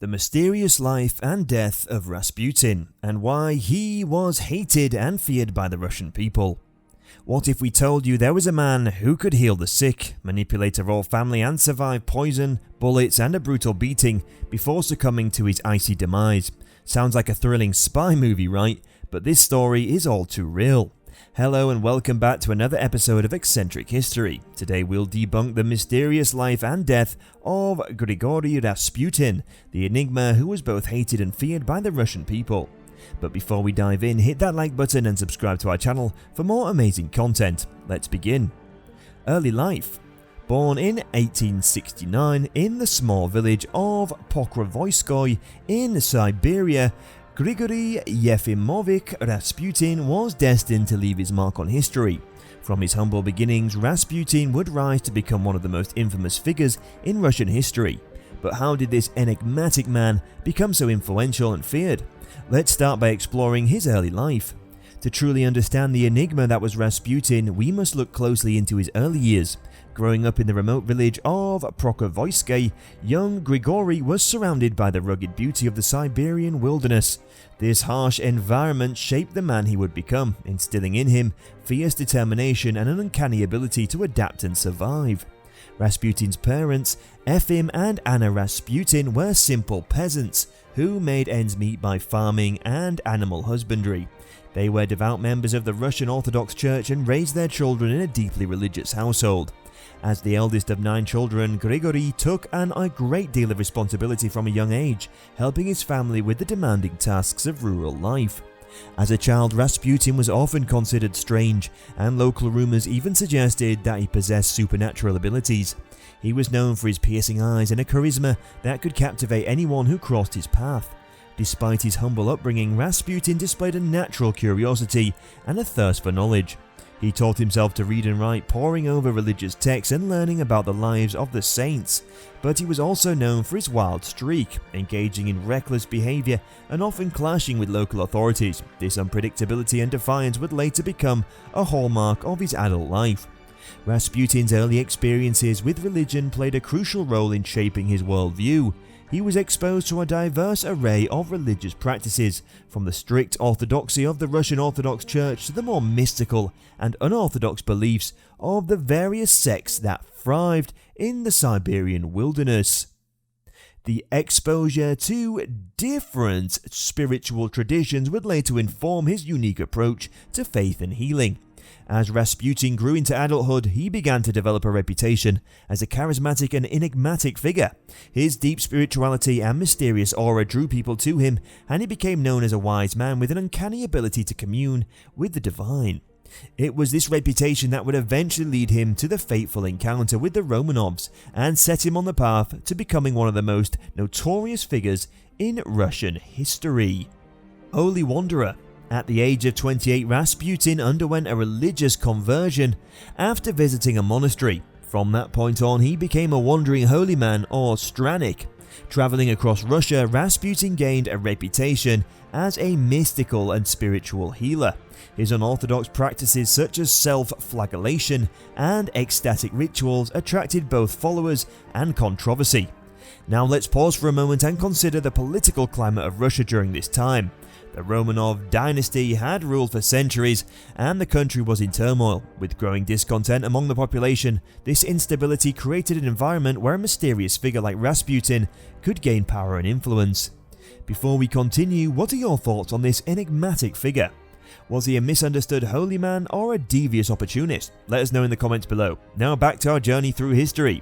The mysterious life and death of Rasputin, and why he was hated and feared by the Russian people. What if we told you there was a man who could heal the sick, manipulate a royal family and survive poison, bullets and a brutal beating before succumbing to his icy demise? Sounds like a thrilling spy movie, right? But this story is all too real. Hello and welcome back to another episode of Eccentric History. Today we'll debunk the mysterious life and death of Grigori Rasputin, the enigma who was both hated and feared by the Russian people. But before we dive in, hit that like button and subscribe to our channel for more amazing content. Let's begin. Early life. Born in 1869 in the small village of Pokrovskoye in Siberia, Grigori Yefimovich Rasputin was destined to leave his mark on history. From his humble beginnings, Rasputin would rise to become one of the most infamous figures in Russian history. But how did this enigmatic man become so influential and feared? Let's start by exploring his early life. To truly understand the enigma that was Rasputin, we must look closely into his early years. Growing up in the remote village of Pokrovskoye, young Grigori was surrounded by the rugged beauty of the Siberian wilderness. This harsh environment shaped the man he would become, instilling in him fierce determination and an uncanny ability to adapt and survive. Rasputin's parents, Efim and Anna Rasputin, were simple peasants who made ends meet by farming and animal husbandry. They were devout members of the Russian Orthodox Church and raised their children in a deeply religious household. As the eldest of 9 children, Grigori took on a great deal of responsibility from a young age, helping his family with the demanding tasks of rural life. As a child, Rasputin was often considered strange, and local rumors even suggested that he possessed supernatural abilities. He was known for his piercing eyes and a charisma that could captivate anyone who crossed his path. Despite his humble upbringing, Rasputin displayed a natural curiosity and a thirst for knowledge. He taught himself to read and write, poring over religious texts and learning about the lives of the saints. But he was also known for his wild streak, engaging in reckless behavior and often clashing with local authorities. This unpredictability and defiance would later become a hallmark of his adult life. Rasputin's early experiences with religion played a crucial role in shaping his worldview. He was exposed to a diverse array of religious practices, from the strict orthodoxy of the Russian Orthodox Church to the more mystical and unorthodox beliefs of the various sects that thrived in the Siberian wilderness. The exposure to different spiritual traditions would later inform his unique approach to faith and healing. As Rasputin grew into adulthood, he began to develop a reputation as a charismatic and enigmatic figure. His deep spirituality and mysterious aura drew people to him, and he became known as a wise man with an uncanny ability to commune with the divine. It was this reputation that would eventually lead him to the fateful encounter with the Romanovs and set him on the path to becoming one of the most notorious figures in Russian history. Holy Wanderer. At the age of 28, Rasputin underwent a religious conversion after visiting a monastery. From that point on, he became a wandering holy man, or strannik. Traveling across Russia, Rasputin gained a reputation as a mystical and spiritual healer. His unorthodox practices such as self-flagellation and ecstatic rituals attracted both followers and controversy. Now let's pause for a moment and consider the political climate of Russia during this time. The Romanov dynasty had ruled for centuries, and the country was in turmoil. With growing discontent among the population, this instability created an environment where a mysterious figure like Rasputin could gain power and influence. Before we continue, what are your thoughts on this enigmatic figure? Was he a misunderstood holy man or a devious opportunist? Let us know in the comments below. Now back to our journey through history.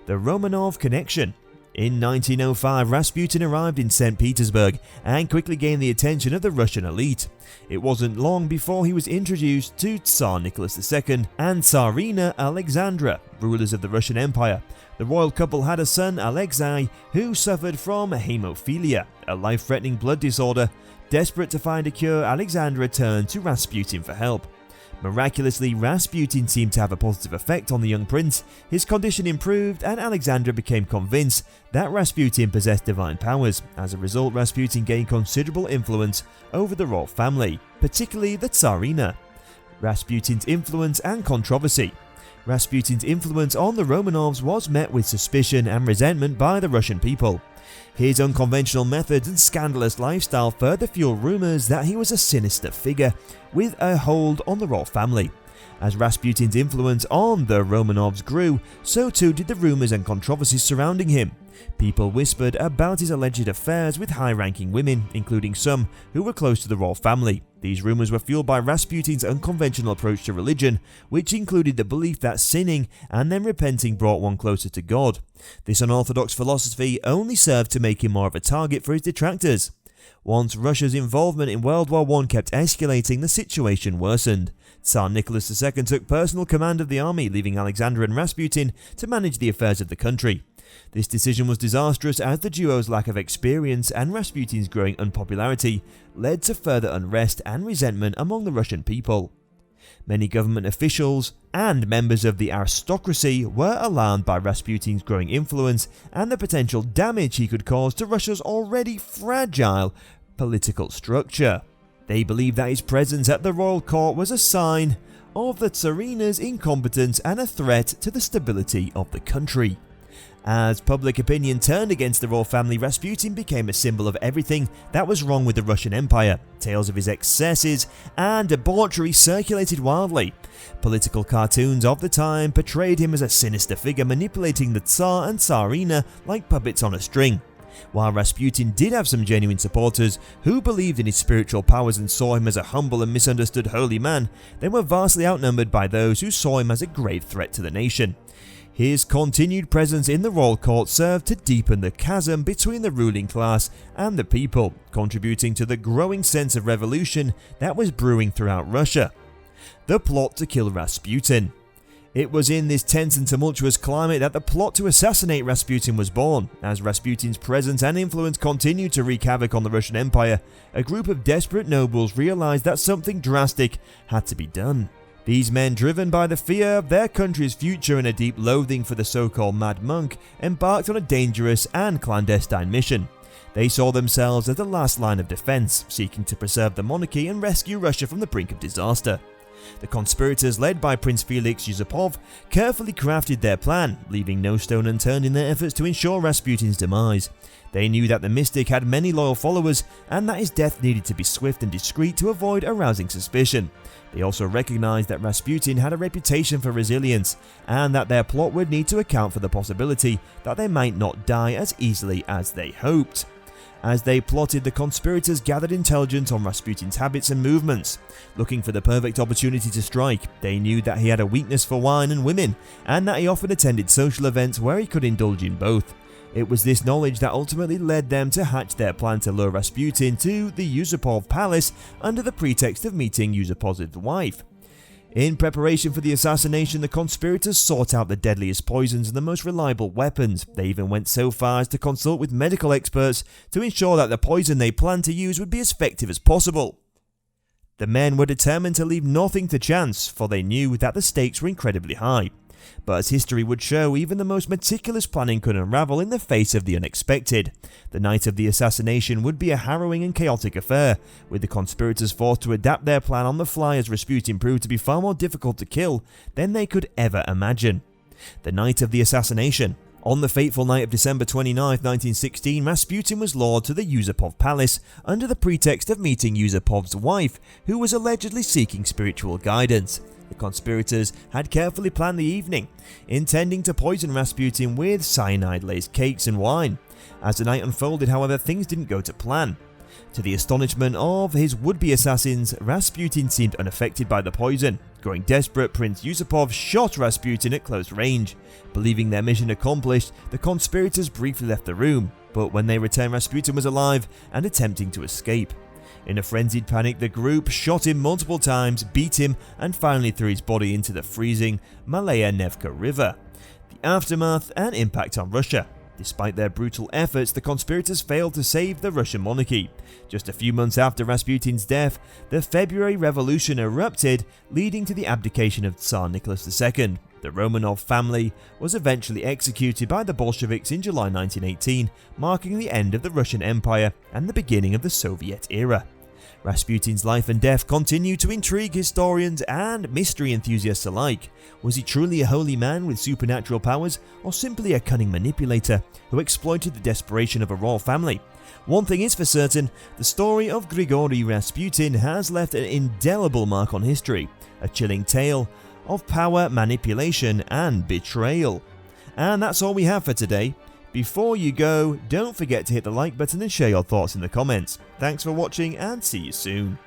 The Romanov Connection. In 1905, Rasputin arrived in St. Petersburg and quickly gained the attention of the Russian elite. It wasn't long before he was introduced to Tsar Nicholas II and Tsarina Alexandra, rulers of the Russian Empire. The royal couple had a son, Alexei, who suffered from hemophilia, a life-threatening blood disorder. Desperate to find a cure, Alexandra turned to Rasputin for help. Miraculously, Rasputin seemed to have a positive effect on the young prince. His condition improved, and Alexandra became convinced that Rasputin possessed divine powers. As a result, Rasputin gained considerable influence over the royal family, particularly the Tsarina. Rasputin's influence and controversy. Rasputin's influence on the Romanovs was met with suspicion and resentment by the Russian people. His unconventional methods and scandalous lifestyle further fueled rumours that he was a sinister figure with a hold on the royal family. As Rasputin's influence on the Romanovs grew, so too did the rumours and controversies surrounding him. People whispered about his alleged affairs with high-ranking women, including some who were close to the royal family. These rumours were fueled by Rasputin's unconventional approach to religion, which included the belief that sinning and then repenting brought one closer to God. This unorthodox philosophy only served to make him more of a target for his detractors. Once Russia's involvement in World War I kept escalating, the situation worsened. Tsar Nicholas II took personal command of the army, leaving Alexander and Rasputin to manage the affairs of the country. This decision was disastrous as the duo's lack of experience and Rasputin's growing unpopularity led to further unrest and resentment among the Russian people. Many government officials and members of the aristocracy were alarmed by Rasputin's growing influence and the potential damage he could cause to Russia's already fragile political structure. They believed that his presence at the royal court was a sign of the Tsarina's incompetence and a threat to the stability of the country. As public opinion turned against the royal family, Rasputin became a symbol of everything that was wrong with the Russian Empire. Tales of his excesses and debauchery circulated wildly. Political cartoons of the time portrayed him as a sinister figure manipulating the Tsar and Tsarina like puppets on a string. While Rasputin did have some genuine supporters who believed in his spiritual powers and saw him as a humble and misunderstood holy man, they were vastly outnumbered by those who saw him as a grave threat to the nation. His continued presence in the royal court served to deepen the chasm between the ruling class and the people, contributing to the growing sense of revolution that was brewing throughout Russia. The plot to kill Rasputin. It was in this tense and tumultuous climate that the plot to assassinate Rasputin was born. As Rasputin's presence and influence continued to wreak havoc on the Russian Empire, a group of desperate nobles realized that something drastic had to be done. These men, driven by the fear of their country's future and a deep loathing for the so-called Mad Monk, embarked on a dangerous and clandestine mission. They saw themselves as the last line of defense, seeking to preserve the monarchy and rescue Russia from the brink of disaster. The conspirators, led by Prince Felix Yusupov, carefully crafted their plan, leaving no stone unturned in their efforts to ensure Rasputin's demise. They knew that the mystic had many loyal followers and that his death needed to be swift and discreet to avoid arousing suspicion. They also recognized that Rasputin had a reputation for resilience and that their plot would need to account for the possibility that they might not die as easily as they hoped. As they plotted, the conspirators gathered intelligence on Rasputin's habits and movements. Looking for the perfect opportunity to strike, they knew that he had a weakness for wine and women, and that he often attended social events where he could indulge in both. It was this knowledge that ultimately led them to hatch their plan to lure Rasputin to the Yusupov palace under the pretext of meeting Yusupov's wife. In preparation for the assassination, the conspirators sought out the deadliest poisons and the most reliable weapons. They even went so far as to consult with medical experts to ensure that the poison they planned to use would be as effective as possible. The men were determined to leave nothing to chance, for they knew that the stakes were incredibly high. But as history would show, even the most meticulous planning could unravel in the face of the unexpected. The night of the assassination would be a harrowing and chaotic affair, with the conspirators forced to adapt their plan on the fly as Rasputin proved to be far more difficult to kill than they could ever imagine. The night of the assassination. On the fateful night of December 29, 1916, Rasputin was lured to the Yusupov palace under the pretext of meeting Yusupov's wife, who was allegedly seeking spiritual guidance. The conspirators had carefully planned the evening, intending to poison Rasputin with cyanide-laced cakes and wine. As the night unfolded, however, things didn't go to plan. To the astonishment of his would-be assassins, Rasputin seemed unaffected by the poison. Growing desperate, Prince Yusupov shot Rasputin at close range. Believing their mission accomplished, the conspirators briefly left the room, but when they returned, Rasputin was alive and attempting to escape. In a frenzied panic, the group shot him multiple times, beat him, and finally threw his body into the freezing Malaya Nevka River. The aftermath and impact on Russia. Despite their brutal efforts, the conspirators failed to save the Russian monarchy. Just a few months after Rasputin's death, the February Revolution erupted, leading to the abdication of Tsar Nicholas II. The Romanov family was eventually executed by the Bolsheviks in July 1918, marking the end of the Russian Empire and the beginning of the Soviet era. Rasputin's life and death continue to intrigue historians and mystery enthusiasts alike. Was he truly a holy man with supernatural powers, or simply a cunning manipulator who exploited the desperation of a royal family? One thing is for certain, the story of Grigori Rasputin has left an indelible mark on history, a chilling tale of power, manipulation and betrayal. And that's all we have for today. Before you go, don't forget to hit the like button and share your thoughts in the comments. Thanks for watching and see you soon.